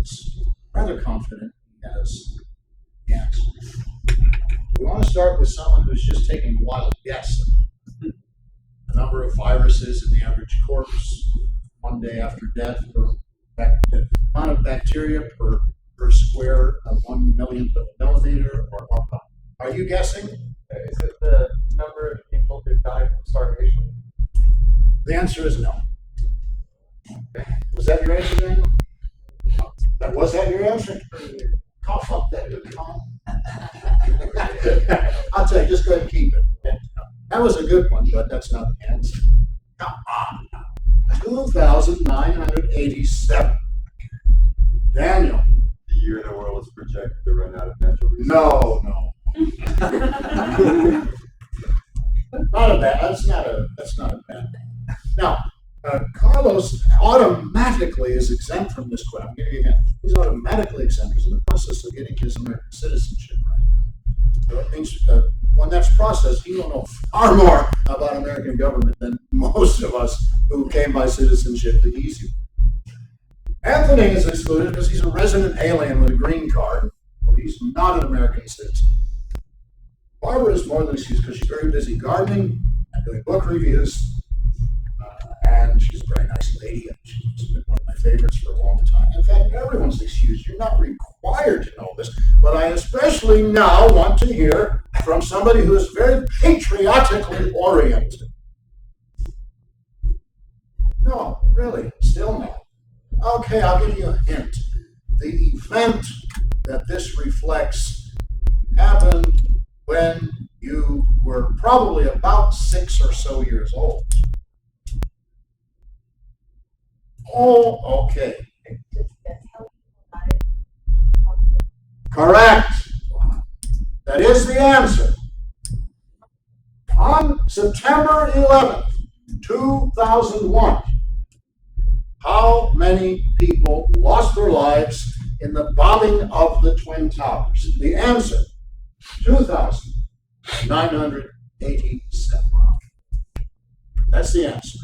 is rather confident he has the answer. We want to start with someone who's just taking a wild guess at the number of viruses in the average corpse one day after death, the amount of bacteria per square of 1 millionth of a millimeter, or what? Are you guessing? Is it the number of people who died from starvation? The answer is no. Was that your answer, Daniel? Was that your answer? Cough up that good calm. I'll tell you, just go ahead and keep it. That was a good one, but that's not the answer. Come on. 2,987. Daniel. The year the world is projected to run out of natural resources. No. Not a bad. That's not a bad thing. Now, Carlos automatically is exempt from this question. I'm giving you a hint. He's automatically exempt. He's in the process of getting his American citizenship right now. So it means when that's processed, he will know far more about American government than most of us who came by citizenship the easy way. Anthony is excluded because he's a resident alien with a green card. He's not an American citizen. Barbara is more than excused because she's very busy gardening and doing book reviews. And she's a very nice lady, and she's been one of my favorites for a long time. In fact, everyone's excused. You're not required to know this, but I especially now want to hear from somebody who is very patriotically oriented. No, really, still no. Okay, I'll give you a hint. The event that this reflects happened when you were probably about 6 or so years old. Oh, okay. Correct. That is the answer. On September 11th, 2001, how many people lost their lives in the bombing of the Twin Towers? The answer, 2,987. That's the answer.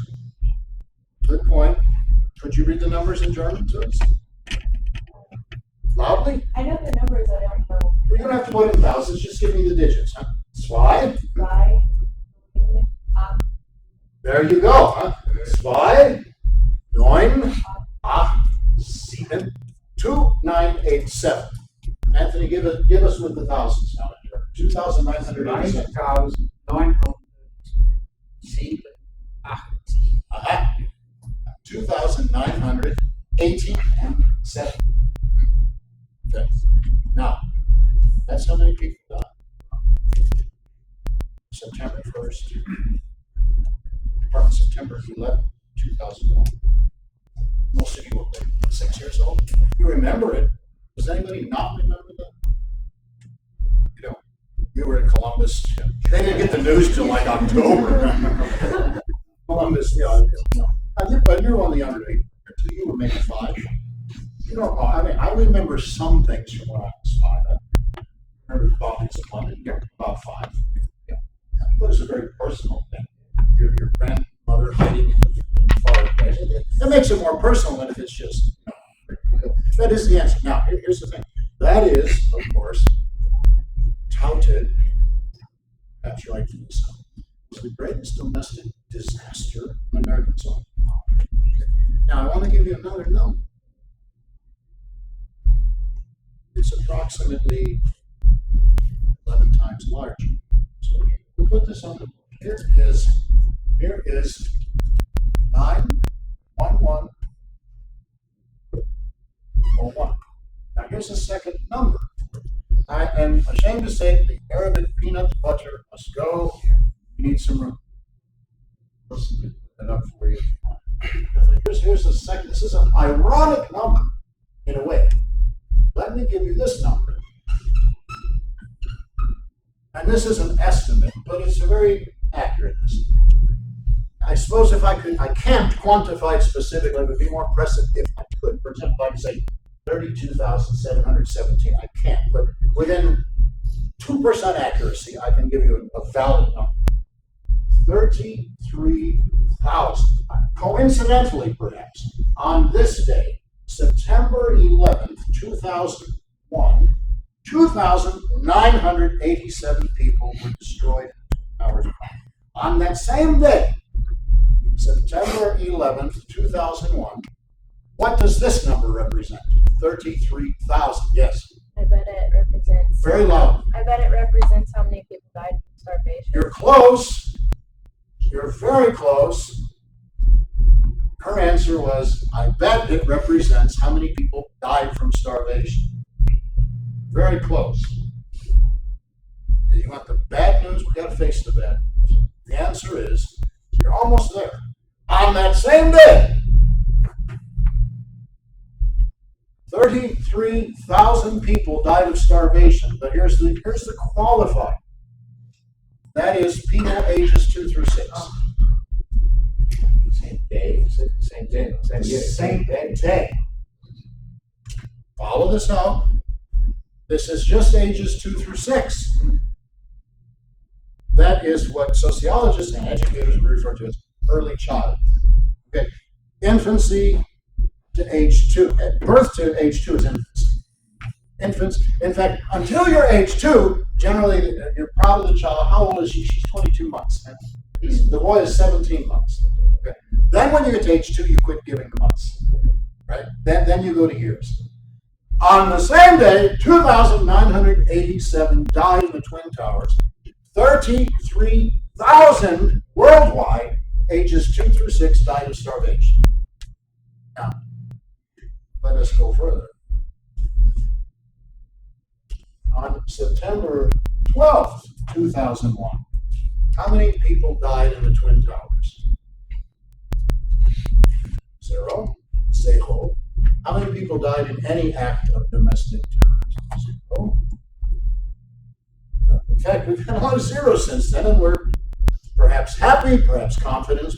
Good point. Could you read the numbers in German to us? Loudly? I know the numbers, I don't know. You don't have to put in thousands, just give me the digits, huh? Zwei. There you go, huh? Zwei, 9, 8, 7, 2,987. Anthony, give us with the thousands now. 2,987. 9,987. Aha. 2,987. Okay. Now, that's how many people died. September 1st, September 11th, 2001. Most of you were 6 years old. You remember it. Does anybody not remember that? You know, you were in Columbus. They didn't get the news till like October. Columbus, but you're only younger than me. You were maybe 5. You know, I remember some things from when I was 5. I remember the bombings of London. You're about 5. Yeah. But it's a very personal thing. Your grandmother hiding in the far place. That makes it more personal than if it's just, that is the answer. Now, here's the thing. That is, of course, touted, perhaps rightfully so, as the greatest domestic disaster Americans saw. Now, I want to give you another number. It's approximately 11 times larger. So we put this on the board. Here is 91101. Now, here's the second number. I am ashamed to say the Arabic peanut butter must go. You need some room. Let's get that up for you. Here's the second. This is an ironic number in a way. Let me give you this number. And this is an estimate, but it's a very accurate estimate. I suppose if I can't quantify it specifically, it would be more impressive if I could. For example, if I could say 32,717. I can't, but within 2% accuracy, I can give you a valid number. 33,000. Coincidentally, perhaps, on this day, September 11th, 2001, 2,987 people were destroyed in towers. On that same day, September 11th, 2001, what does this number represent? 33,000, yes. I bet it represents. Very loud. I bet it represents how many people died from starvation. You're close. You're very close. Her answer was, I bet it represents how many people died from starvation. Very close. You want the bad news? We got to face the bad news. The answer is, you're almost there. On that same day, 33,000 people died of starvation. But here's the qualifier. That is people ages 2 through 6. Same day, same day, same year. Same day. Follow this out. This is just ages 2 through 6. That is what sociologists and educators refer to as early childhood. Okay, infancy to age 2, birth to age 2 is infancy. Infants, in fact, until you're age 2, generally you're proud of the child. How old is she? She's 22 months. The boy is 17 months. Okay. Then when you get to age 2, you quit giving the months. Right? Then you go to years. On the same day, 2,987 died in the Twin Towers. 33,000 worldwide, ages 2 through 6, died of starvation. Now, let us go further. On September 12th, 2001, how many people died in the Twin Towers? 0. Zero. How many people died in any act of domestic terrorism? 0. In fact, we've had a lot of zeros since then, and we're perhaps happy, perhaps confident,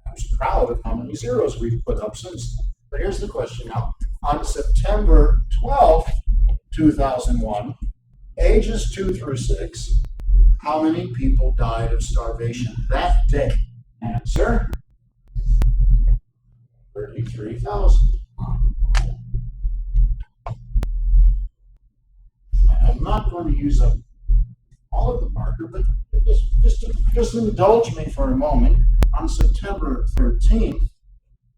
perhaps proud of how many zeros we've put up since then. But here's the question now. On September 12th, 2001, ages 2 through 6, how many people died of starvation that day? Answer, 33,000. I'm not going to use up all of the marker, but just indulge me for a moment. On September 13th,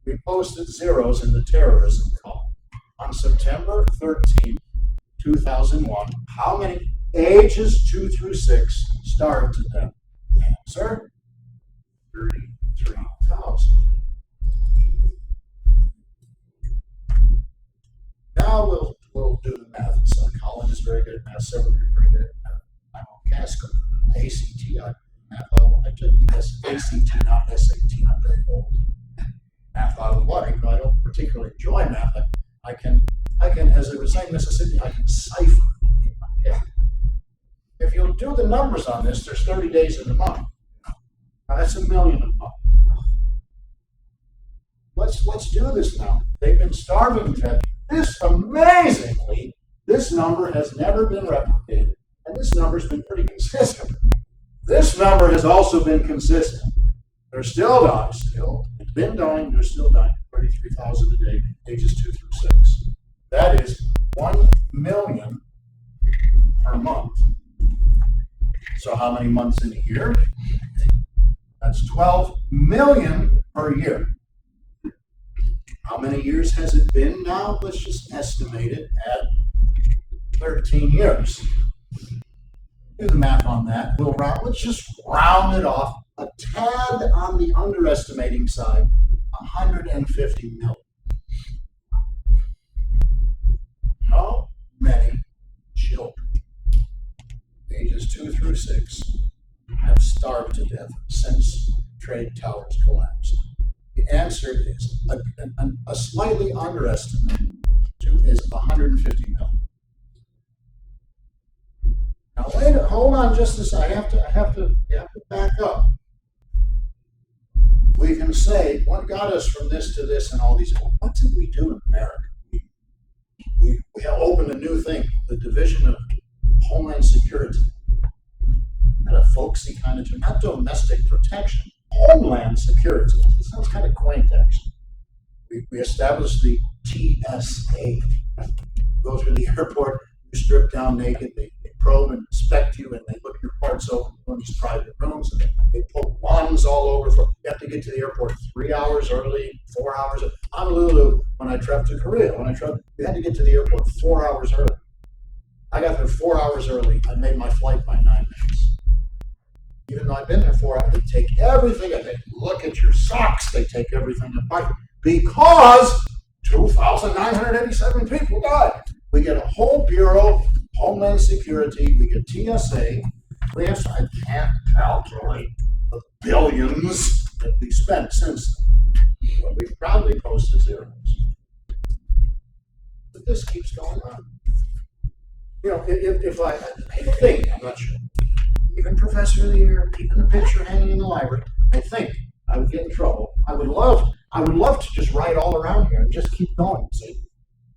we posted zeros in the terrorism column. On September 13th, 2001, how many ages 2 through 6 starved to death? Answer, 33,000. Now we'll do the math. So Colin is very good at math. Several of you are very good at math. I'm on CASCO, ACT. Math I took ACT, not SAT. I'm very old. Math out of the water. Even though I don't particularly enjoy math, I can, as they would say in Mississippi, I can cipher in my head. If you'll do the numbers on this, there's 30 days in the month. Now that's 1 million a month. Let's do this now. They've been starving to death. Amazingly, this number has never been replicated, and this number's been pretty consistent. This number has also been consistent. They're still dying, It's been dying, they're still dying. 33,000 a day, ages 2 through 6. That is 1 million per month. So how many months in a year? That's 12 million per year. How many years has it been now? Let's just estimate it at 13 years. Do the math on that. Let's just round it off a tad on the underestimating side, 150 million. How many children, ages 2 through 6, have starved to death since trade towers collapsed? The answer is a slightly underestimated is 150 million. Now hold on just a second. You have to back up. We can say what got us from this to this and all these. What did we do in America? We have opened a new thing, the Division of Homeland Security. Kind of folksy kind of term, not domestic protection. Homeland Security. It sounds kind of quaint, actually. We established the TSA, go through the airport, you strip down naked, they probe and inspect you, and they look your parts open in these private rooms, and they pull wands all over. You have to get to the airport 3 hours early, 4 hours. Honolulu, when I traveled to Korea, we had to get to the airport 4 hours early. I got there 4 hours early. I made my flight by 9 minutes. Even though I've been there 4 hours, they take everything, and they look at your socks, they take everything apart, because 2,987 people died. We get a whole bureau, Homeland Security, we get TSA, I can't calculate the billions that we spent since then. But we've probably posted zeros. But this keeps going on. You know, if I think, I'm not sure, even Professor of the Year, even the picture hanging in the library, I think I would get in trouble. I would love to just write all around here and just keep going, see?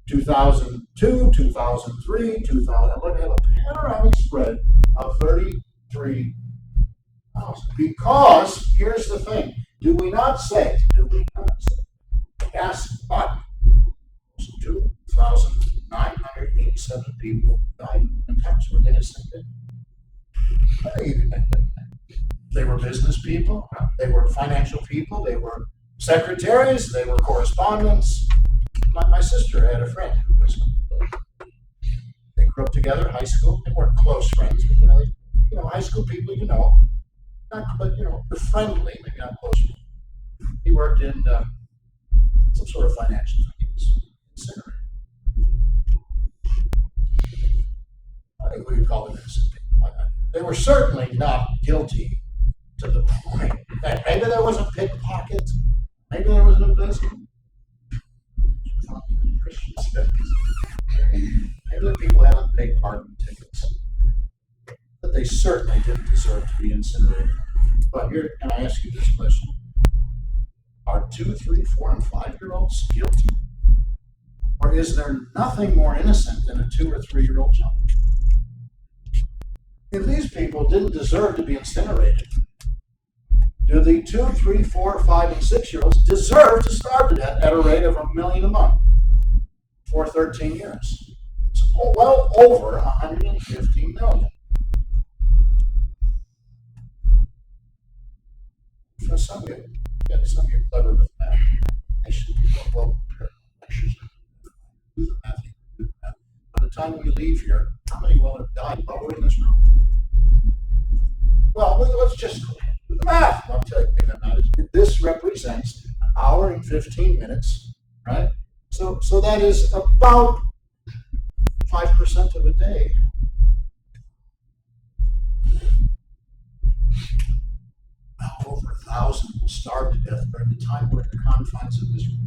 2002, 2003, 2000. I'm going to have a panoramic spread of 33,000. Because here's the thing: do we not say? Yes, but 2,987 people died in attacks were innocent. They were business people. They were financial people. They were secretaries. They were correspondents. My sister had a friend who was. They grew up together, high school. They weren't close friends, but high school people, they're friendly, maybe not close friends. He worked in some sort of financial things. I think we would call them innocent people. They were certainly not guilty to the point that maybe there was a pickpocket, maybe there was an embezzlement. Maybe the people had unpaid parking tickets, but they certainly didn't deserve to be incinerated. But here, can I ask you this question? Are 2, 3, 4, and 5-year-olds guilty? Or is there nothing more innocent than a 2 or 3-year-old child? If these people didn't deserve to be incinerated, do the 2, 3, 4, 5, and 6-year-olds deserve to starve to death at a rate of $1 million a month for 13 years? It's well over 150 million. For some of you clever with math. I should be well prepared. Lectures. Do the math. By the time we leave here, how many will have died while we're in this room? Well, let's just do the math. I'll tell you that this represents an hour and 15 minutes, right? So that is about 5% of a day. Well, over 1,000 will starve to death during the time we're in the confines of this room.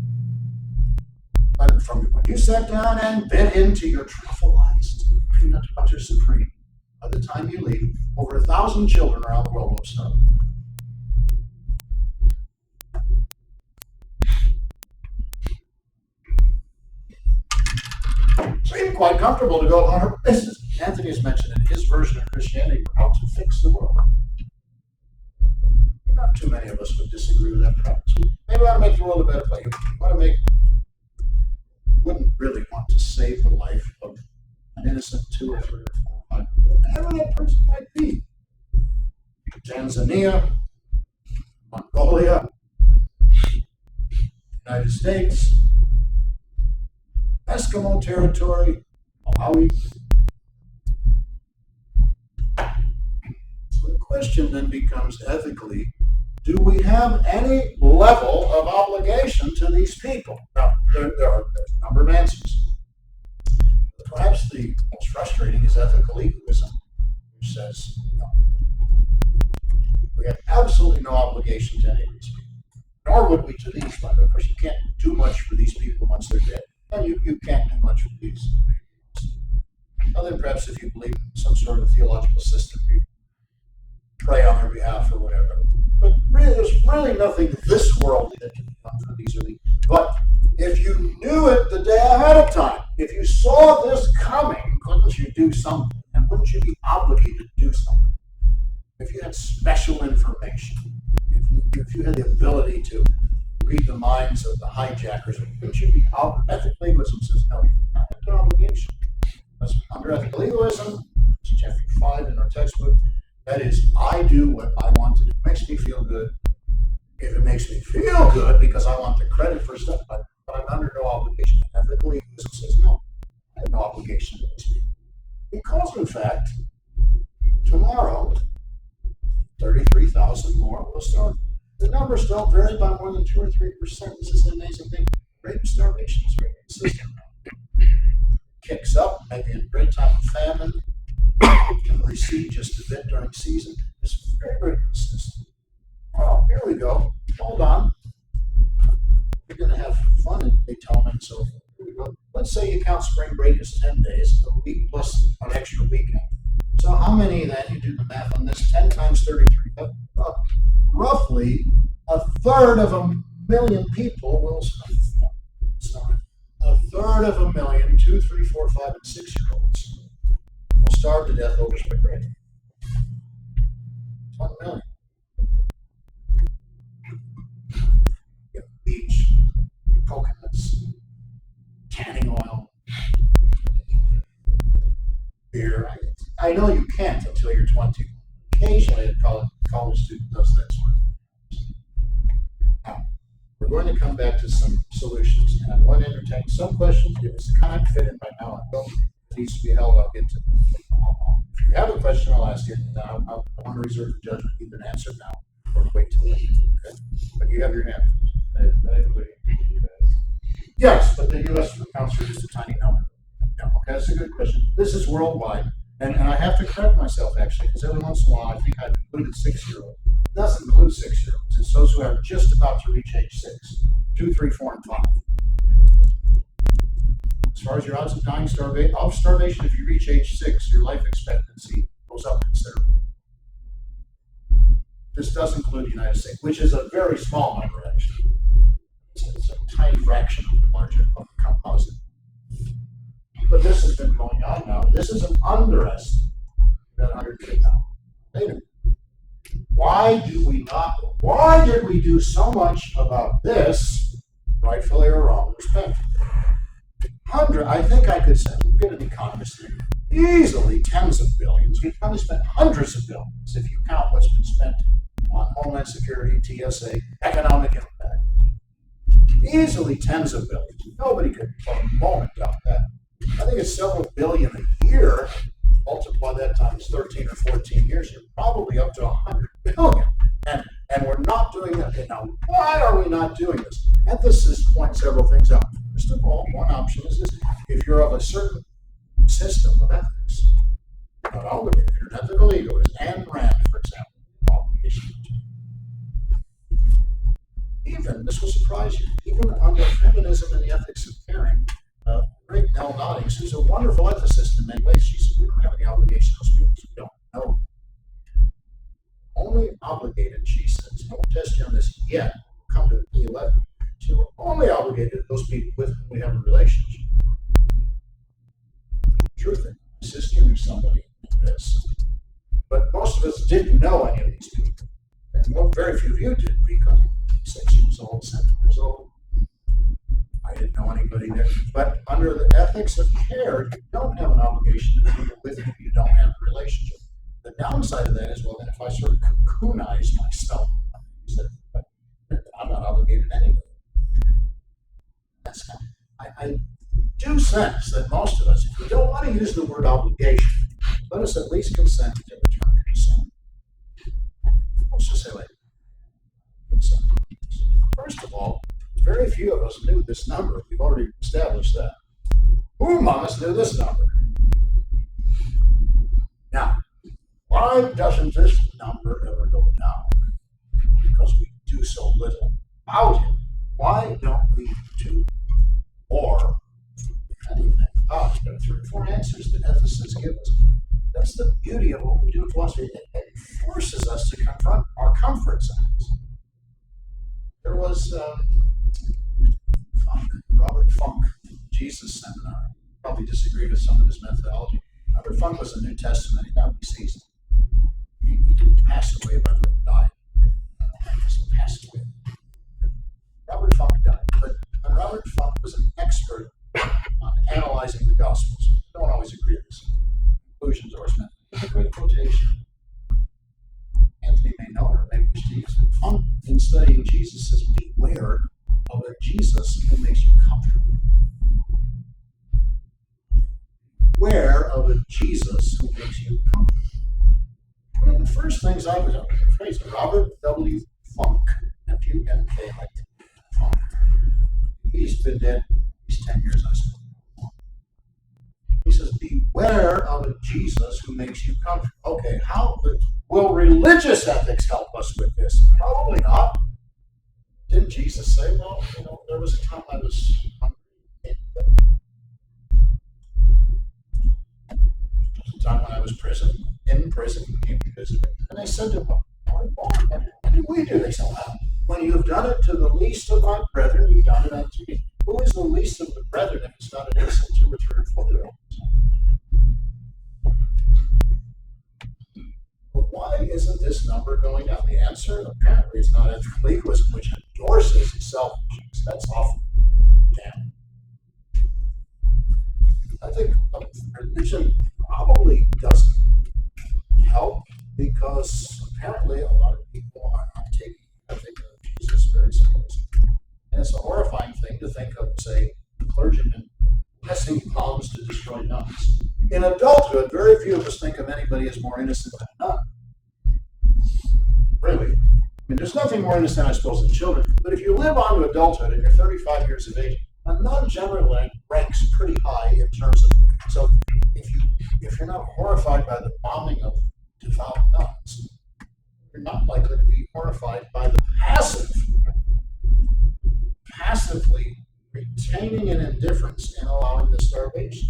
But from when you sat down and bit into your truffleized peanut butter supreme, by the time you leave, over 1,000 children around the world will have starved. Seemed quite comfortable to go on her business. Anthony has mentioned in his version of Christianity, how to fix the world. Not too many of us would disagree with that premise. Maybe we want to make the world a better place. Wouldn't really want to save the life of an innocent 2 or 3 or 4 or 5, whatever that person might be. Tanzania, Mongolia, United States, Eskimo territory, Malawi. So the question then becomes ethically, do we have any level of obligation to these people? Now, there's a number of answers. Perhaps the most frustrating is ethical egoism, which says, no, we have absolutely no obligation to any of these people, nor would we to these. But of course, you can't do much for these people once they're dead, and you can't do much for these. Other than perhaps if you believe in some sort of theological system, you pray on their behalf or whatever. But really, there's really nothing this worldly that can be done for these or these. But if you knew it the day ahead of time, if you saw this coming, couldn't you do something? And wouldn't you be obligated to do something? If you had special information, if you had the ability to read the minds of the hijackers, wouldn't you be obligated? Ethical egoism says, no, you don't have an obligation. That is, I do what I want to do. It makes me feel good. If it makes me feel good because I want the credit for stuff, but I'm under no obligation. Ethically, business says no. I have no obligation to these people. Because, in fact, tomorrow, 33,000 more will start. The numbers don't vary by more than 2 or 3%. This is an amazing thing. Rate of starvation is very consistent. Kicks up, maybe in a great time of famine, can recede just a bit during season. It's very, very consistent. Well, here we go. Hold on. We're going to have fun in Daytona and so forth. Here we go. Let's say you count spring break as 10 days, a week plus an extra weekend. So how many then, you do the math on this, 10 times 33, roughly a third of a million people will starve. A third of a million, 2, 3, 4, 5, and 6-year-olds will starve to death over spring break. 1 million. You have beach, coconuts, tanning oil, beer. I know you can't until you're 20. Occasionally, a college student does that sort of thing. Now, we're going to come back to some solutions, and I'm going to entertain some questions. If it's kind of fit in by now, I don't it needs to be held. I'll get to them. If you have a question, I'll ask it. I want to reserve the judgment. You can answer now or wait till later. Okay? But you have your hand. Yes, but the U.S. accounts for just a tiny number. Yeah, okay, that's a good question. This is worldwide, and I have to correct myself actually, because every once in a while I think I've included 6-year-olds. It doesn't include 6-year-olds. It's those who are just about to reach age 6, 2, 3, 4, and 5. As far as your odds of dying of starvation, if you reach age 6, your life expectancy goes up considerably. This does include the United States, which is a very small number actually. It's a tiny fraction of the larger composite. But this has been going on now. This is an underestimate. 100 now. Wait a minute. Why did we do so much about this, rightfully or wrongly, respectfully? I think I could say, we'll get an economist here, easily tens of billions. We've probably spent hundreds of billions if you count what's been spent on Homeland Security, TSA, economic impact. Easily tens of billions. Nobody could for a moment doubt that. I think it's several billion a year. Multiply that times 13 or 14 years, you're probably up to 100 billion. And we're not doing that. Okay, now, why are we not doing this? Emphasis points several things out. First of all, one option is this. If you're of a certain system of ethics, not obligated, if you're an ethical egoist, Ayn Rand, for example, obligation. Even, this will surprise you, even under feminism and the ethics of caring, great Nell Noddings, who's a wonderful ethicist in many ways, she said, we don't have any obligation to those people who don't know. Only obligated, she says, I won't test you on this yet, we'll come to E11. So we're only obligated to those people with whom we have a relationship. Truth is, my sister knew somebody in this, but most of us didn't know any of these people. And very few of you did, because 6 years old, 7 years old. I didn't know anybody there. But under the ethics of care, you don't have an obligation to people with whom you don't have a relationship. The downside of that is, well, then if I sort of cocoonize myself, I'm not obligated to anybody. I do sense that most of us, if we don't want to use the word obligation, let us at least consent to the term consent. Let's just say like consent. First of all, very few of us knew this number. We've already established that. Who among us knew this number? Now, why doesn't this number ever go down? Because we do so little about it. Why don't we do more? Anything. Oh, there are 3 or 4 answers that ethicists give us. That's the beauty of what we do in philosophy. It forces us to confront our comfort zones. There was Robert Funk, Jesus Seminar. Probably disagreed with some of his methodology. Robert Funk was a New Testament. He got deceased. He didn't pass away by the way he died. He passed away. Robert Funk died. But Robert Funk was an expert on analyzing the Gospels. No one always agreed with this. Conclusions or meant. A great quotation. studying Jesus says, beware of a Jesus who makes you comfortable. Beware of a Jesus who makes you comfortable. One of the first things I was phrase Robert W. Funk, F-U-N-K, like Funk. He's been dead, he's 10 years, I suppose. He says, beware of a Jesus who makes you comfortable. Okay, how will religious ethics help us with this? Probably not. Didn't Jesus say, well, there was a time I was hungry. There was a time when I was in prison, came to visit me. And they said to him, what did we do? They said, well, when you have done it to the least of my brethren, you've done it unto me. Who is the least of the brethren if it's not an innocent 2 or 3 or 4 year old? But why isn't this number going down? The answer apparently is not ethical legalism, which endorses selfishness. That's awful. Damn. I think religion probably doesn't help because apparently a lot of people are not taking the ethic of Jesus very seriously. And it's a horrifying thing to think of, say, clergymen pressing bombs to destroy nuns. In adulthood, very few of us think of anybody as more innocent than a nun. Really. I mean, there's nothing more innocent, I suppose, than children. But if you live on to adulthood and you're 35 years of age, a nun generally ranks pretty high in terms of. So if you're not horrified by the bombing of devout nuns, you're not likely to be horrified by the passively retaining an indifference and allowing the starvation.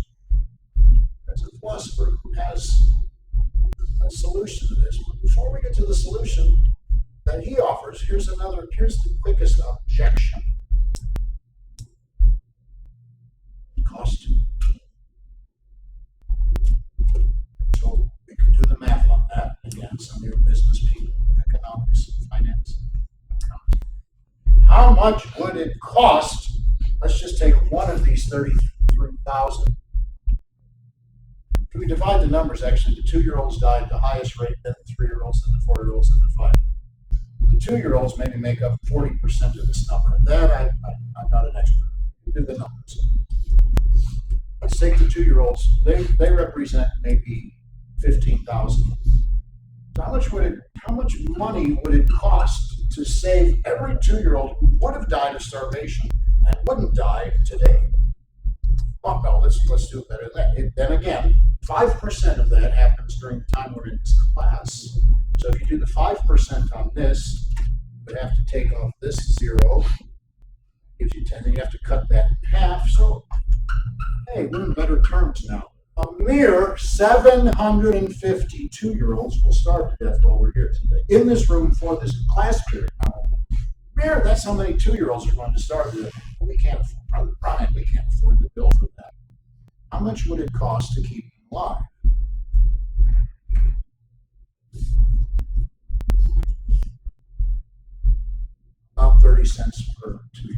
There's a philosopher who has a solution to this. But before we get to the solution that he offers, here's the quickest objection. Cost. So we can do the math on that. Again, some of your business people, economics, finance. How much would it cost? Let's just take one of these 33,000. If we divide the numbers, actually, the 2-year-olds died at the highest rate, then the 3-year-olds, then the 4-year-olds, then the 5. The 2-year-olds maybe make up 40% of this number. That I'm not an expert. Do the numbers. Let's take the 2-year-olds. They represent maybe 15,000. So how much money would it cost to save every 2-year-old who would have died of starvation and wouldn't die today? Well, no, let's do it better than that. Then again, 5% of that happens during the time we're in this class. So if you do the 5% on this, you would have to take off this 0. Gives you 10. Then you have to cut that in half. So, hey, we're in better terms now. A mere 750 2-year-olds will starve to death while we're here today. In this room for this class period. That's how many 2-year-olds are going to starve to death. We can't afford, Brother Brian, we can't afford the bill for that. How much would it cost to keep them alive? About 30 cents per 2.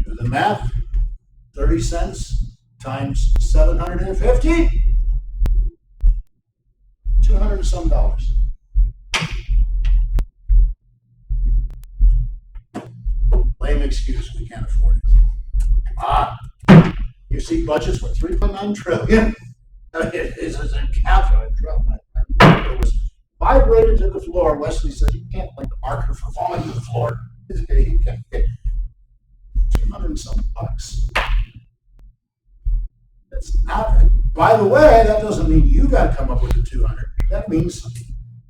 Do the math. 30 cents times 750. $200 and some dollars. Lame excuse, we can't afford it. You see budgets with 3.9 trillion. It is a calculated trillion. It was vibrated to the floor. Wesley said, "You can't blame the marker for falling to the floor." He can't get 200 and some bucks. That's not. By the way, that doesn't mean you got to come up with the 200. That means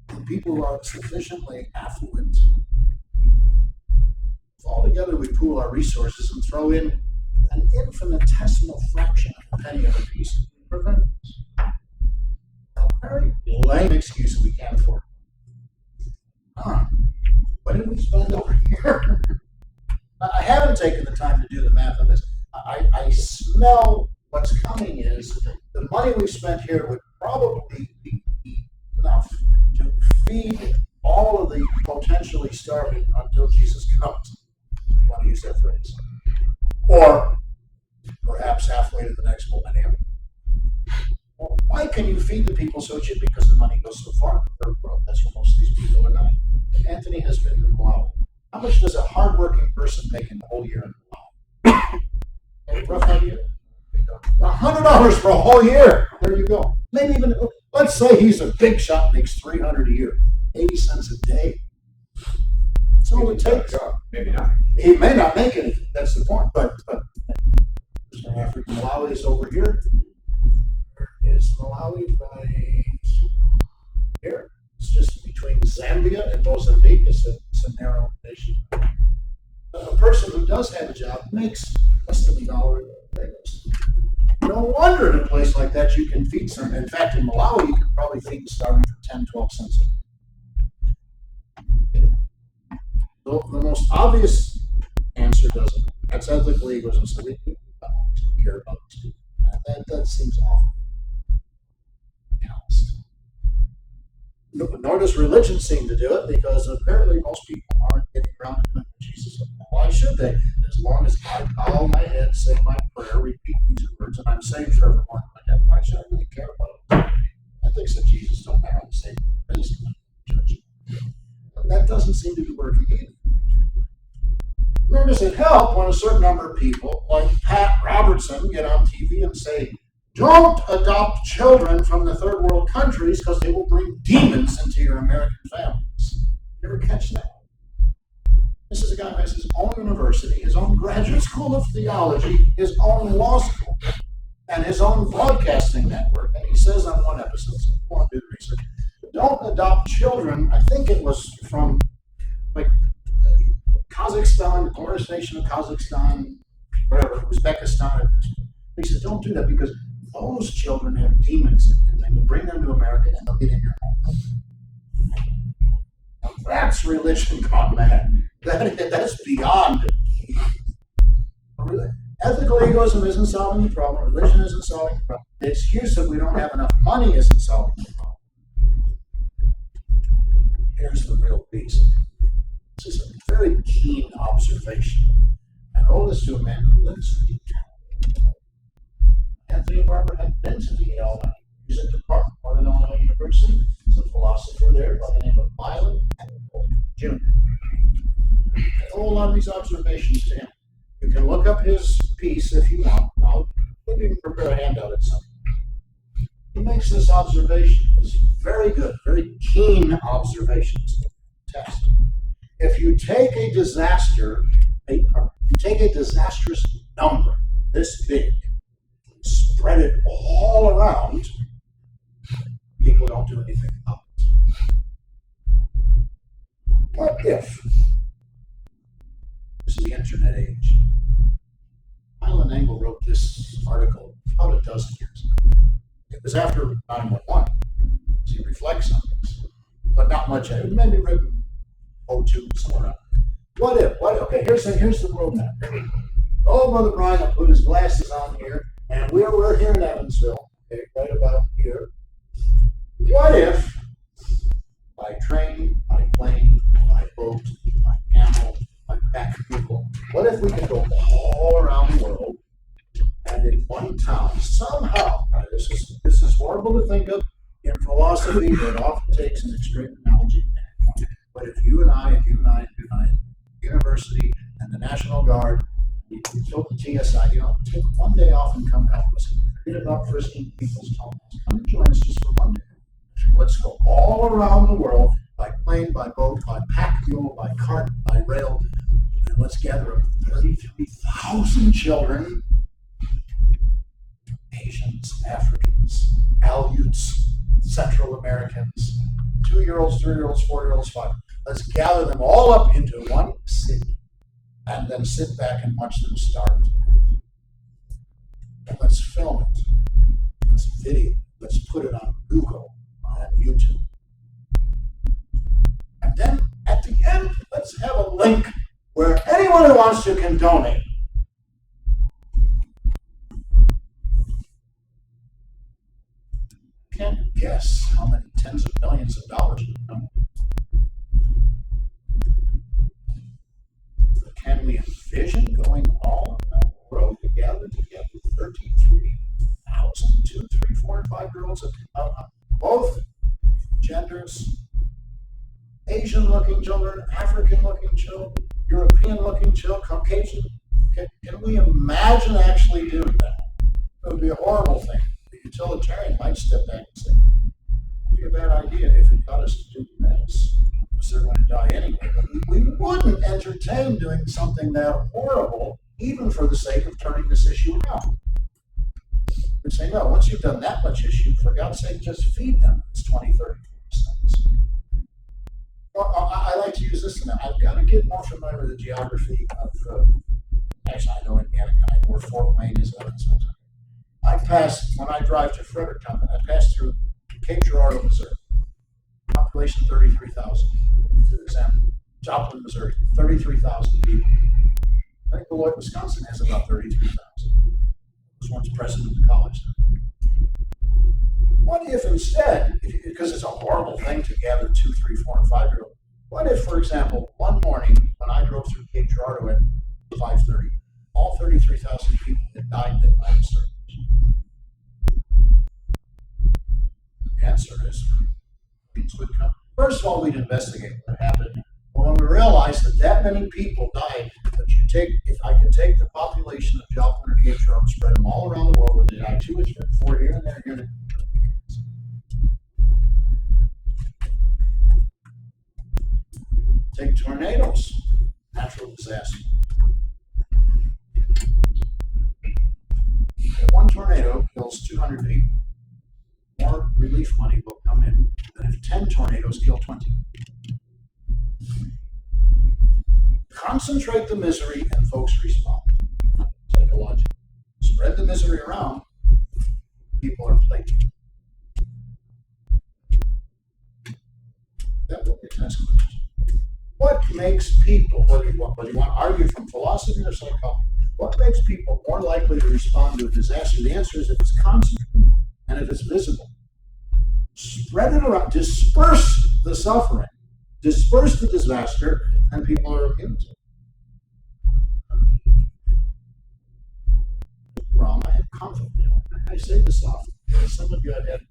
the people who are sufficiently affluent. If all together we pool our resources and throw in an infinitesimal fraction of a penny of a piece, we prevent this. A very lame excuse we can't afford. What did we spend over here? I haven't taken the time to do the math on this. I smell what's coming is the money we spent here would probably be enough to feed all of the potentially starving until Jesus comes. I want to use that phrase. Or perhaps halfway to the next millennium. Well, why can you feed the people so cheap? Because the money goes so far in the third world. That's where most of these people are dying. Anthony has been to Malawi. How much does a hardworking person make in the whole year in Malawi? Any rough idea? $100 for a whole year. There you go. Maybe even, let's say he's a big shot, makes $300 a year, 80 cents a day. That's all it takes. Maybe not. He may not make anything. That's the point. But Africa, Malawi is over here. Where is Malawi? Right here. It's just between Zambia and Mozambique. It's a narrow nation. A person who does have a job makes less than $1 a day. No wonder in a place like that you can feed some. In fact, in Malawi, you can probably feed starving for 10, 12 cents. The most obvious answer doesn't. That's ethical egoism. So we don't care about this people. That seems awful. Nor does religion seem to do it, because apparently most people aren't getting around to doing Jesus. Why should they? As long as I bow my head, say my prayer, repeat these words, and I'm saved for everyone in my head, why should I really care about it? Ethics of Jesus don't matter the same as church. That doesn't seem to be working either. Nor does it help when a certain number of people, like Pat Robertson, get on TV and say, don't adopt children from the third world countries because they will bring demons into your American families. You ever catch that? This is a guy who has his own university, his own graduate school of theology, his own law school, and his own broadcasting network. And he says on one episode, so if you want to do the research, don't adopt children. I think it was from like Kazakhstan, the glorious nation of Kazakhstan, whatever, Uzbekistan. He said, don't do that because those children have demons in them. And bring them to America and they'll get in your home. Now that's religion gone mad. That's beyond it. Ethical egoism isn't solving the problem. Religion isn't solving the problem. The excuse that we don't have enough money isn't solving the problem. Here's the real beast. This is a very keen observation. I owe this to a man who lives in Utah. Anthony and Barbara had been to the Yale Music Department at Illinois University. There's a philosopher there by the name of Milan Jr. I owe a lot of these observations to him. You can look up his piece if you want. I'll maybe prepare a handout at some point. He makes this observation. It's very good, very keen observations. Test. If you take a disaster, you take a disastrous number this big, spread it all around, people don't do anything about it. What if, this is the internet age, Milan Engel wrote this article about a dozen years ago. It was after 9/11. So he reflects on this, but not much. It may be written 02, somewhere around. What if? Okay, here's the roadmap. Oh, Brother Brian will put his glasses on here, and we're here in Evansville, okay, right about here. What if, by train, by plane, by boat, by camel, by back vehicle, what if we could go all around the world, and in one town, somehow, this is horrible to think of, in philosophy, it often takes an extreme analogy. But if you and I, University and the National Guard, we took the TSI, take one day off and come help us. Forget about frisking people's toenails. Come and join us just for one day. Let's go all around the world by plane, by boat, by pack mule, by cart, by rail, and let's gather up 33,000 children, Asians, Africans, Aleuts, Central Americans, 2-year-olds, 3-year-olds, 4-year-olds, 5. Let's gather them all up into one city and then sit back and watch them starve. And let's film it. Let's video. Let's put it on Google, on YouTube. And then at the end, let's have a link where anyone who wants to can donate. Can't guess how many tens of millions of dollars we know. Can we envision going all around the world together 33,000 2, 3, 4, and 5-year-old levels of both genders, Asian-looking children, African-looking children, European-looking children, Caucasian. Can we imagine actually doing that? It would be a horrible thing. The utilitarian might step back and say, it would be a bad idea if it got us to do this, because they're going to die anyway. But we wouldn't entertain doing something that horrible, even for the sake of turning this issue around. We'd say, no, once you've done that much issue, for God's sake, just feed them. It's 20, 30 cents. Well, I like to use this now. I've got to get more familiar with the geography of, actually, I know Indiana, I know where Fort Wayne is. I pass, when I drive to Fredericktown, I pass through Cape Girardeau, Missouri. Population 33,000. For example, Joplin, Missouri, 33,000 people. I think Beloit, Wisconsin has about 33,000. Was once president of the college. What if instead, because it's a horrible thing to gather 2, 3, 4, and 5-year-olds, what if, for example, one morning when I drove through Cape Girardeau at 5:30, all 33,000 people had died that night of starvation? The answer is, things would come. First of all, we'd investigate what happened. Well, when we realized that many people died, if I could take the population of Joplin or Cape Girardeau, spread them all around the world, where they die 2 or 3 or 4 here and there, here and there. Take tornadoes, natural disaster. If one tornado kills 200 people, more relief money will come in than if 10 tornadoes kill 20. Concentrate the misery and folks respond psychologically. Spread the misery around, people are plagued. That will be the next question. What makes people, whether you want to argue from philosophy or psychology, what makes people more likely to respond to a disaster? The answer is if it's concentrated and if it's visible. Spread it around, disperse the suffering, disperse the disaster, and people are immune to it. Wrong, I have confidence. I say this often. Some of you I've had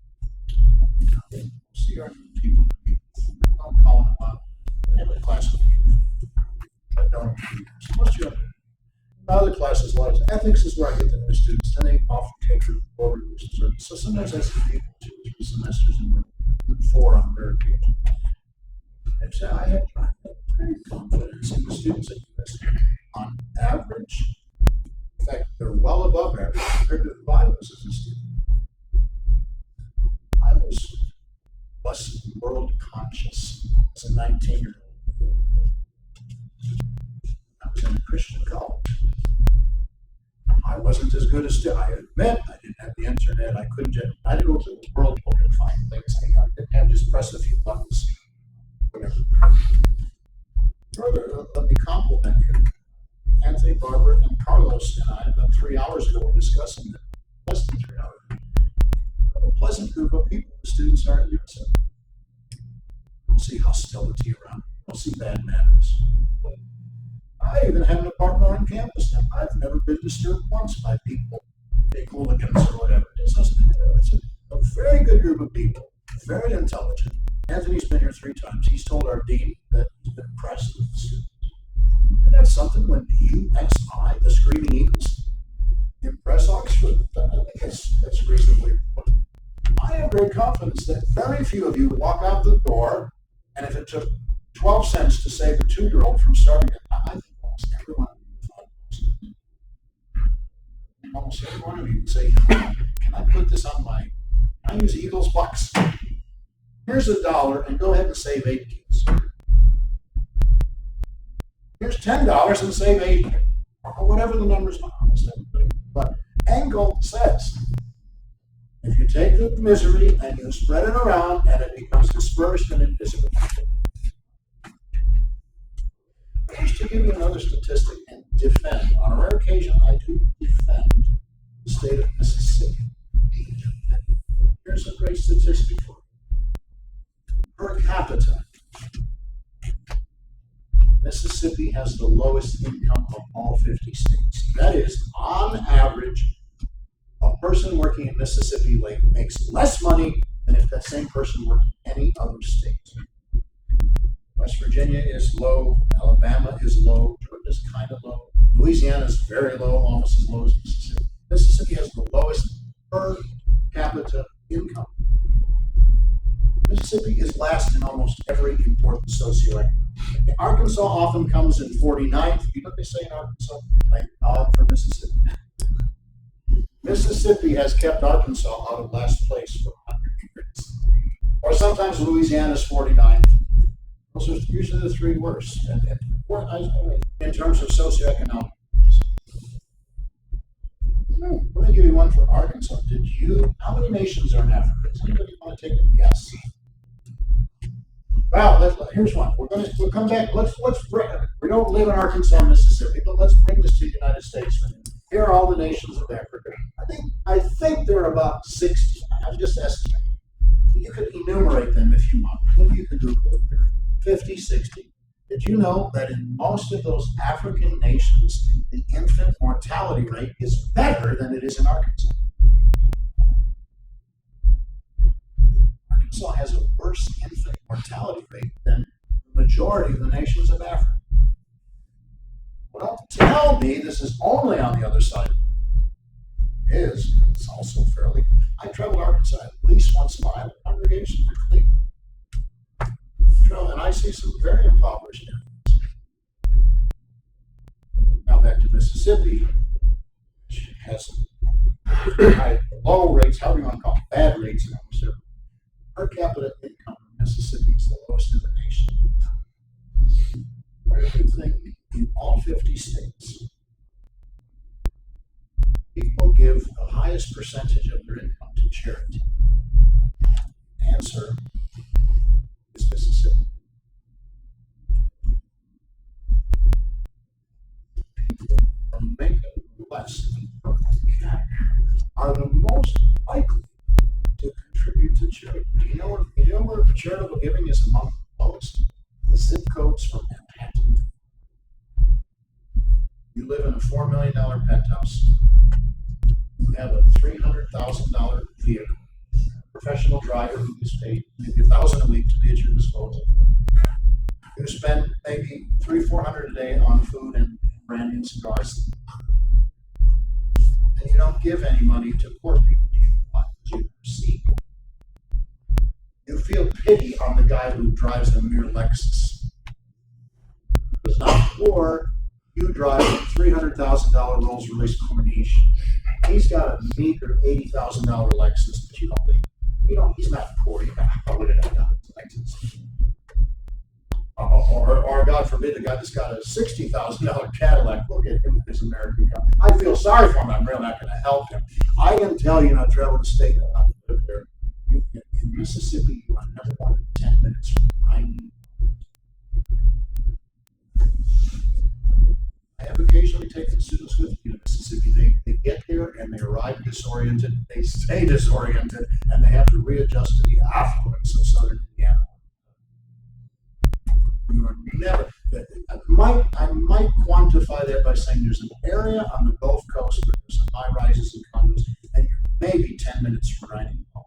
CR people, I'm calling them up. I have a class with you. I don't. Most of you have other classes, a lot of ethics is where I get the new students, and they often take the over service. So sometimes I see people 2 or 3 semesters and 4 on their occasion. And so I have very confidence in the students at USI. On average, in fact, they're well above average compared to the I was as a student. I was less world conscious as a 19-year-old. I was in a Christian college. I wasn't as good as I admit. I didn't have the internet. I didn't go to the world book and find things. I didn't have just press a few buttons. Whatever. Further, let me compliment you. Anthony, Barbara, and Carlos and I, about 3 hours ago, were discussing it. Less than 3 hours. A pleasant group of people. The students are at USI. You don't see hostility around. You don't see bad manners. I even have an apartment on campus now. I've never been disturbed once by people, big hooligans or whatever. It's a very good group of people, very intelligent. Anthony's been here 3 times. He's told our dean that he's been impressed with the students. And that's something when USI, the Screaming Eagles, impress Oxford. I think that's reasonably important. I have great confidence that very few of you walk out the door, and if it took 12 cents to save a 2-year-old from starving, I think almost everyone almost every one of you would say, can I put this on can I use Eagles bucks? Here's $1 and go ahead and save 8 kids. Here's $10 and save 8, or whatever the numbers are. But Engel says, if you take the misery and you spread it around and it becomes dispersed and invisible. Just to give you another statistic and defend, on a rare occasion, I do defend the state of Mississippi. Here's a great statistic for you. Per capita, Mississippi has the lowest income of all 50 states. That is, on average, a person working in Mississippi makes less money than if that same person worked in any other state. West Virginia is low, Alabama is low, Georgia is kind of low, Louisiana is very low, almost as low as Mississippi. Mississippi has the lowest per capita income. Mississippi is last in almost every important socioeconomic. Arkansas often comes in 49th. You know what they say in Arkansas? Thank God for Mississippi. Mississippi has kept Arkansas out of last place for 100 years. Or sometimes Louisiana's 49th. Those are usually the three worst. And in terms of socioeconomic. Let me give you one for Arkansas. How many nations are in Africa? Does anybody want to take a guess? Well, here's one. We'll come back. We don't live in Arkansas, Mississippi, but let's bring this to the United States. Here are all the nations of Africa. I think there are about 60. I'm just estimating. You could enumerate them if you want. Maybe you could Google it. 50, 60. Did you know that in most of those African nations, the infant mortality rate is better than it is in Arkansas? Arkansas has a worse infant mortality rate than the majority of the nations of Africa. Well, don't tell me this is only on the other side. It is. It's also fairly. I travel Arkansas at least once in a while. Congregation for Cleveland. And I see some very impoverished areas. Now back to Mississippi, which has low rates, however you want to call them, bad rates in almost every. Per capita income in Mississippi is the lowest in the nation. Where do you think in all 50 states people give the highest percentage of their income to charity? The answer is Mississippi. People are making less are the most likely to contribute to charity. Do you know where charitable giving is among the lowest? The zip codes from Manhattan. You live in a $4 million penthouse. You have a $300,000 vehicle. Professional driver who gets paid maybe $1,000 a week to be at your disposal. You spend maybe $300-400 a day on food and brandy and cigars. And you don't give any money to poor people. You receive. You feel pity on the guy who drives a mere Lexus. He's not poor. You drive a $300,000 Rolls Royce Corniche. He's got a meager $80,000 Lexus, but he's not poor. You probably would have done Lexus. Or God forbid, the guy that's got a $60,000 Cadillac. Look at him with his American car. I feel sorry for him. I'm really not going to help him. I can tell you, travel the state that I live there. In Mississippi, you are never more than 10 minutes from grinding. I have occasionally taken students with me to Mississippi. They get here and they arrive disoriented. They stay disoriented, and they have to readjust to the affluence of Southern Indiana. You are never. I might quantify that by saying there's an area on the Gulf Coast where there's some high rises and condos, and you're maybe 10 minutes from grinding homes.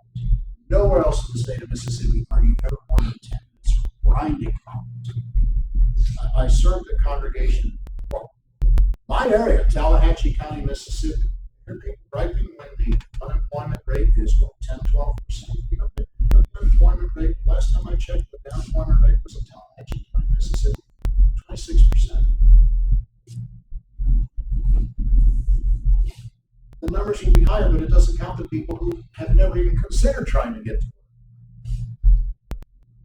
Nowhere else in the state of Mississippi are you ever more than 10 minutes from grinding homes. I served a congregation. My area, Tallahatchie County, Mississippi, they're griping when the unemployment rate is 10-12%. The unemployment rate, last time I checked, the unemployment rate was in Tallahatchie County, Mississippi, 26%. The numbers will be higher, but it doesn't count the people who have never even considered trying to get to work.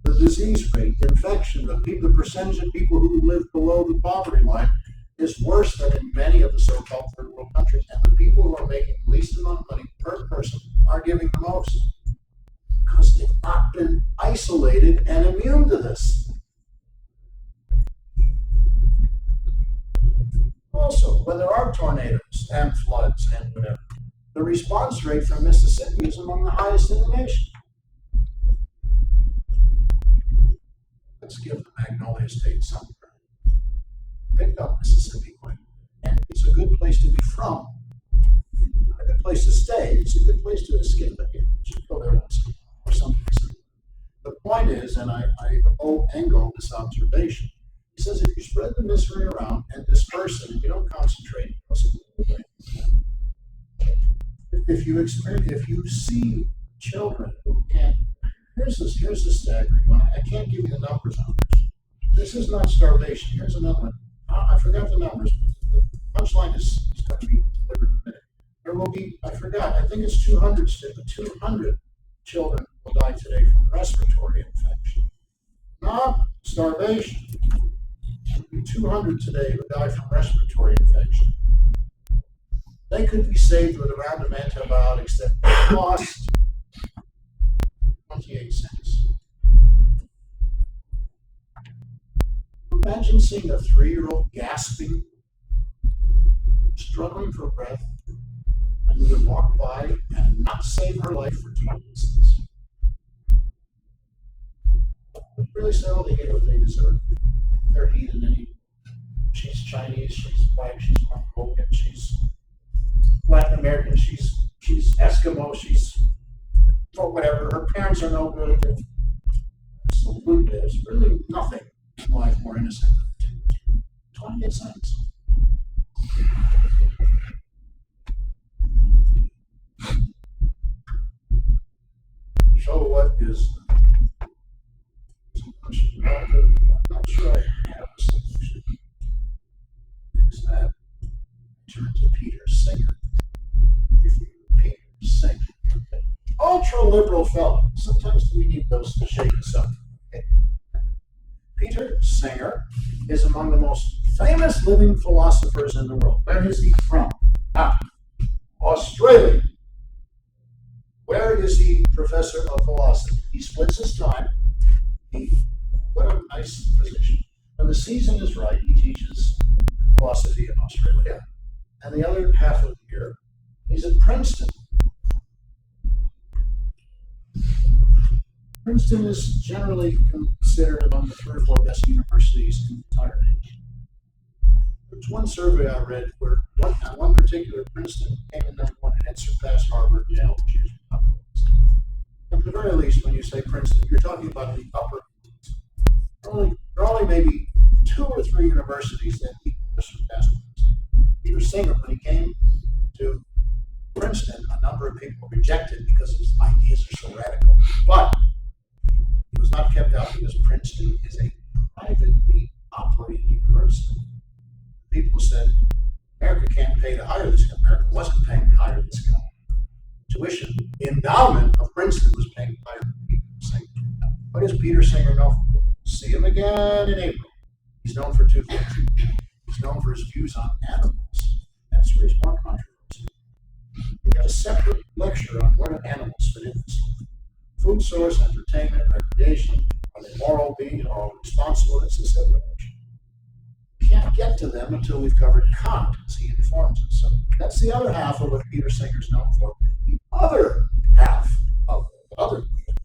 The disease rate, infection, the percentage of people who live below the poverty line is worse than in many of the so-called third world countries. And the people who are making the least amount of money per person are giving the most. Because they've not been isolated and immune to this. Also, when there are tornadoes and floods and whatever, the response rate from Mississippi is among the highest in the nation. Let's give the Magnolia State some credit. Picked up Mississippi quite, and it's a good place to be from, a good place to stay. say it's a good place to escape it. You should go there once in a while or someplace. The point is, and I owe Engel this observation. He says if you spread the misery around and disperse it, and you don't concentrate, if you see children who can't, here's the staggering one. I can't give you the numbers on this. This is not starvation. Here's another one. I forgot the numbers. The punchline is going to be delivered in a minute. There will be, I forgot, I think it's 200 children will die today from respiratory infection. Not starvation. 200 today would die from respiratory infection. They could be saved with a round of antibiotics that cost 28 cents. Imagine seeing a 3-year-old gasping, struggling for breath, and you would walk by and not save her life for 20 cents. Really say, oh, they get what they deserve. They're heathen anyway. She's Chinese, she's white, she's Mongolian, she's Latin American, she's Eskimo, she's whatever. Her parents are no good. Absolutely, there's really nothing in life more innocent than 28 cents. So what is I'm not sure I have a solution. Is that turn to Peter Singer. Peter Singer. Ultra liberal fellow. Sometimes we need those to shake us up. Okay. Peter Singer is among the most famous living philosophers in the world. Where is he from? Australia. Where is he professor of philosophy? He splits his time. What a nice position. When the season is right, he teaches philosophy in Australia. And the other half of the year, he's at Princeton. Princeton is generally considered among the 3 or 4 best universities in the entire nation. There's one survey I read where one particular Princeton came in number 1 and had surpassed Harvard, Yale, which is up. At the very least, when you say Princeton, you're talking about the upper. There are only maybe 2 or 3 universities that surpassed Princeton. Peter Singer, when he came to Princeton, a number of people rejected because his ideas are so radical. But he was not kept out because Princeton is a privately operated university. People said, America can't pay to hire this guy. America wasn't paying to hire this guy. Tuition, the endowment of Princeton was paying to hire Peter Singer. What is Peter Singer known for? See him again in April. He's known for 2 things. He's known for his views on animals. That's where he's more controversial. He got a separate lecture on where do animals fit in this. Food source, entertainment, recreation, are they moral beings, are responsible? It's a separate lecture. We can't get to them until we've covered Kant, as he informs us. So that's the other half of what Peter Singer's known for. The other half of the other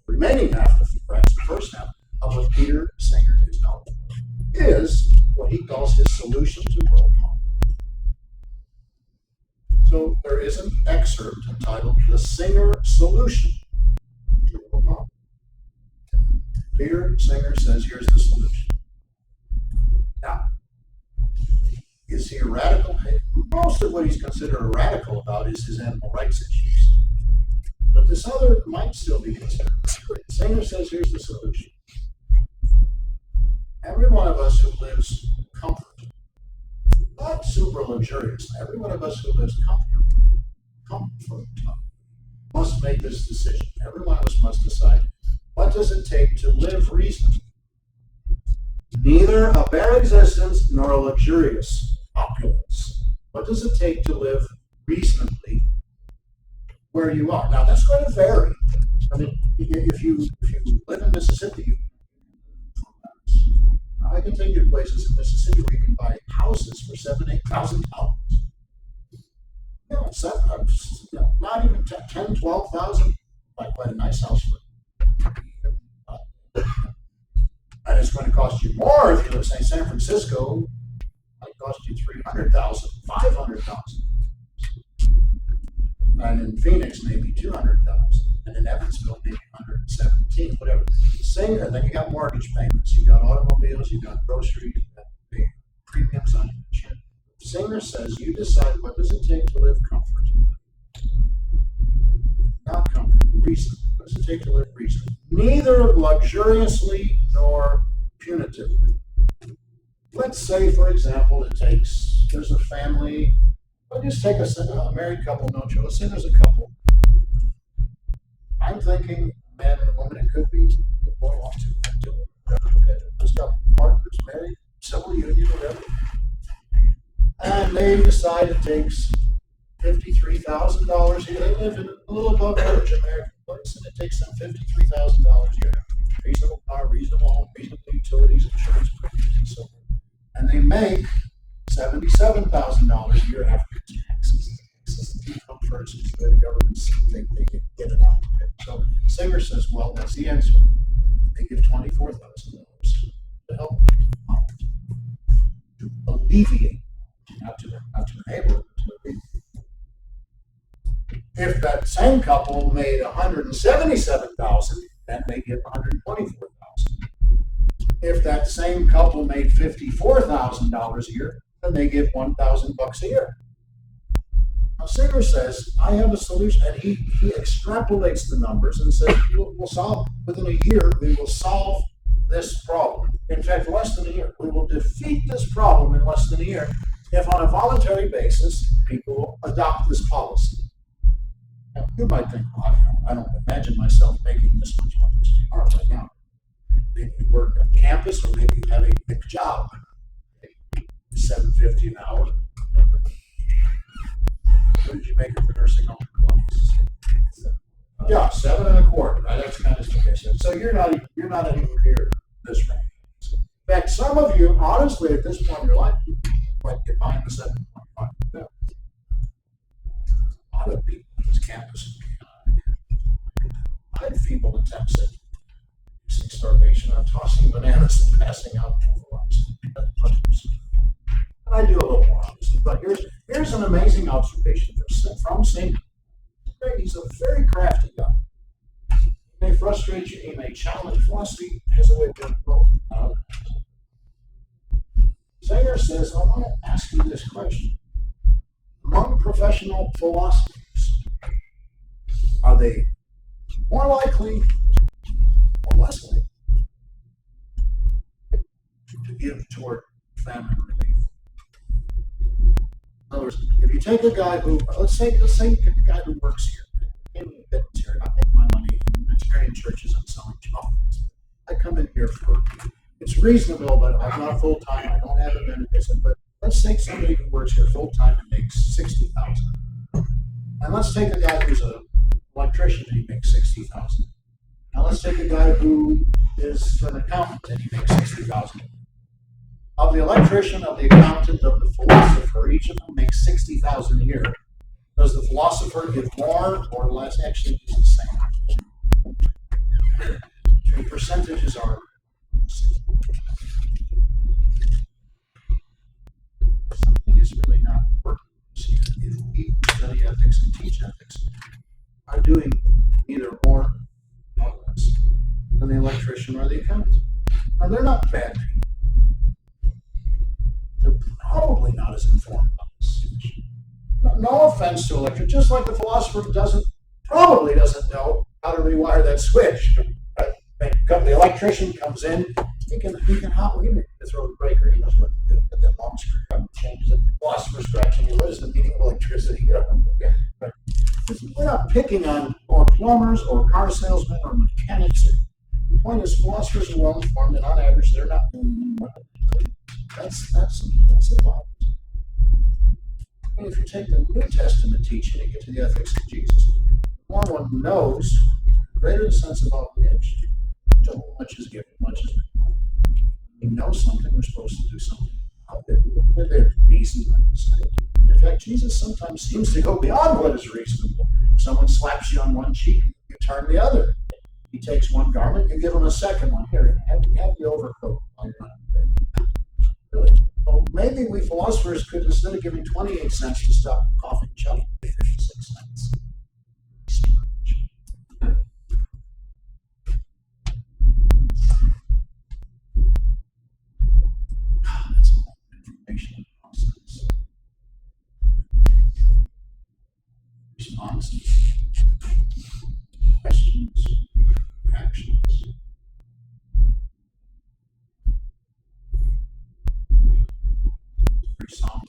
remaining half, perhaps the first half, of what Peter Singer is known for is what he calls his solution to world hunger. So there is an excerpt entitled The Singer Solution to World Hunger. Peter Singer says, here's the solution. Now, is he a radical? Most of what he's considered a radical about is his animal rights issues. But this other might still be considered. Singer says, here's the solution. Every one of us who lives comfort, not super luxurious, every one of us who lives comfort, must make this decision. Every one of us must decide, what does it take to live reasonably? Neither a bare existence nor a luxurious opulence. What does it take to live reasonably where you are? Now, that's going to vary. I mean, if you live in Mississippi, I can take you to places in Mississippi where you can buy houses for $7,000, $8,000. Not even 10, 12,000. Buy quite a nice house for. And it's going to cost you more if you live, say, San Francisco. It might cost you $300,000, $500,000. And in Phoenix, maybe 200,000. And in Evansville, maybe 117, whatever. Singer, then you got mortgage payments, you got automobiles, you got groceries, you got big premiums on insurance. Singer says you decide what does it take to live comfort. Not comfort, reason. What does it take to live reason? Neither luxuriously nor punitively. Let's say, for example, there's a family, just take a married couple, no children. Let's say there's a couple. I'm thinking, man and woman, it could be boy or two. Just got partners, married, civil union, whatever. And they decide it takes $53,000 a year. They live in a little above average American place, and it takes them $53,000 a year. Reasonable car, reasonable home, reasonable utilities, insurance premiums, and so forth. And they make $77,000 a year after taxes. Income first, the government think they can get it out. So Singer says, well, that's the answer. They give $24,000 to help to alleviate, not to the neighborhood, to alleviate. If that same couple made $177,000, then they give $124,000. If that same couple made $54,000 a year, then they give $1,000 a year. Now Singer says, I have a solution, and he extrapolates the numbers and says, we'll solve, within a year, we will solve this problem. In fact, less than a year. We will defeat this problem in less than a year if on a voluntary basis, people adopt this policy. Now, you might think, well, I don't imagine myself making this much money right now. Maybe you work on campus, or maybe you have a big job. $7.50 an hour. What did you make at the nursing home in Columbus? Yeah, $7.25. Right? That's kind of sufficient. So you're not even near this range. In fact, some of you, honestly, at this point in your life, you might get behind the 7.5. Yeah. A lot of people on this campus, I had feeble attempts at using starvation. I'm tossing bananas and passing out pulverized. I do a little more, obviously, but here's an amazing observation from Singer. He's a very crafty guy. He may frustrate you, he may challenge. Philosophy has a way of doing both. Singer says, I want to ask you this question. Among professional philosophers, are they more likely or less likely to give toward famine relief? In other words, if you take a guy who, let's say a guy who works here, in here, I make my money in Unitarian churches, I'm selling chocolates. I come in here for, it's reasonable, but I'm not full time, I don't have a benefit, but let's take somebody who works here full time and makes $60,000. And let's take a guy who's an electrician and he makes $60,000. Now let's take a guy who is an accountant and he makes $60,000. Of the electrician, of the accountant, of the philosopher, each of them makes $60,000 a year. Does the philosopher give more or less? Actually, it's the same. The percentages are something is really not working. If we study ethics and teach ethics, are doing either more or less than the electrician or the accountant. Now, they're not bad people. They're probably not as informed about this. No offense to electric, just like the philosopher probably doesn't know how to rewire that switch. The electrician comes in, he can throw the breaker, he knows what to do, but that long screw comes and changes it. The philosopher's scratching you, what is the meaning of electricity? We're not picking on or plumbers or car salesmen or mechanics. The point is, philosophers are well informed, and on average, they're not doing what that's involved. And if you take the New Testament teaching and get to the ethics of Jesus, the more one knows, the greater the sense of obligation. To whom much is given, much is required. We know something, we're supposed to do something about it. There's reason, I would say. In fact, Jesus sometimes seems to go beyond what is reasonable. If someone slaps you on one cheek, you turn the other. He takes one garment, you give him a second one. Here, have the overcoat. Really? Well, maybe we philosophers could, instead of giving 28 cents to stop coughing, chuck 56 cents. responses, questions, actions. Pretty somber.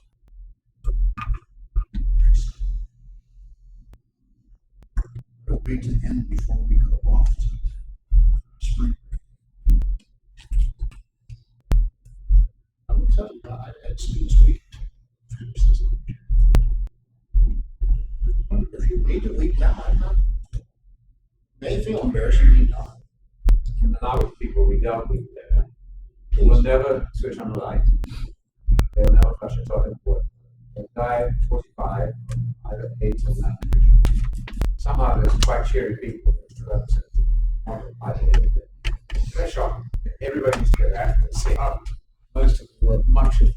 We'll wait to end before we go off to spring break. I will tell you, I had students week. If you need to leave now, I'm not. May feel embarrassed, you need not. And a lot of people we dealt with, they will never switch on the light. They will never flush a toilet for it. They die at 45, either 8 or 9. Somehow there's quite cheery people who represent I believe it. That's shocking. Everybody's here after the same. Most of them were much of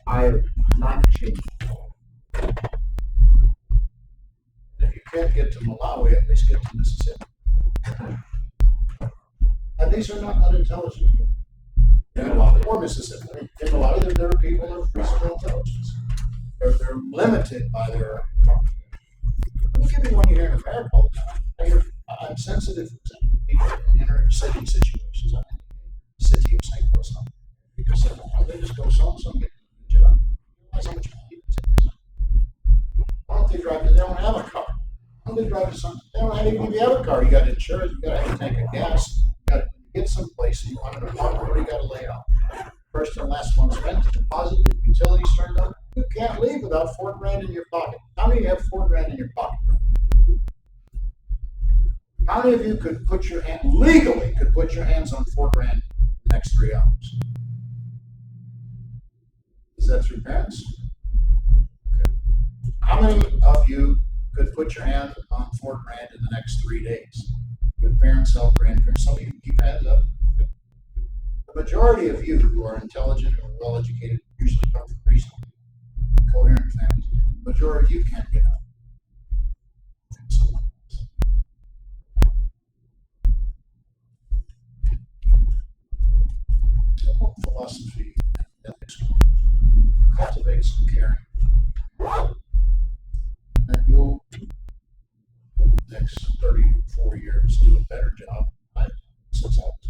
I like change. If you can't get to Malawi, at least get to Mississippi. And these are not unintelligent people. In Malawi or Mississippi. I mean, in Malawi, there are people of reasonable intelligence. They're limited by their. Let me give you one you hear in America all the time. I'm sensitive, for example, to people in inner city situations. I'm in the city of St. Louis. Because they just go so and get a job. Realize how much money it takes. Why don't they drive? They don't have a car. Why don't they drive to some? They don't even have a car. You got insurance. You got to have a tank of gas. You got to get someplace. You want an apartment. What do you got to lay out? First and last month's rent, deposit, utilities turned up. You can't leave without $4,000 in your pocket. How many have $4,000 in your pocket? How many of you could put your hand legally could put your hands on $4,000 in the next 3 hours? Is that through parents? Okay. How many of you could put your hand on $4,000 in the next 3 days? With parents, help, grandparents, some of you keep hands up. Okay. The majority of you who are intelligent or well educated usually come from reasonable, coherent families. The majority of you can't get out. Philosophy and ethics cultivate some caring. And you'll, in the next 34 years, do a better job than I've done since I was.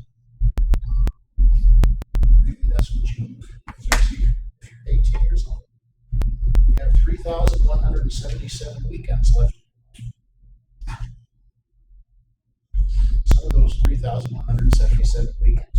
Maybe that's what you see if you're 18 years old. We have 3,177 weekends left. Some of those 3,177 weekends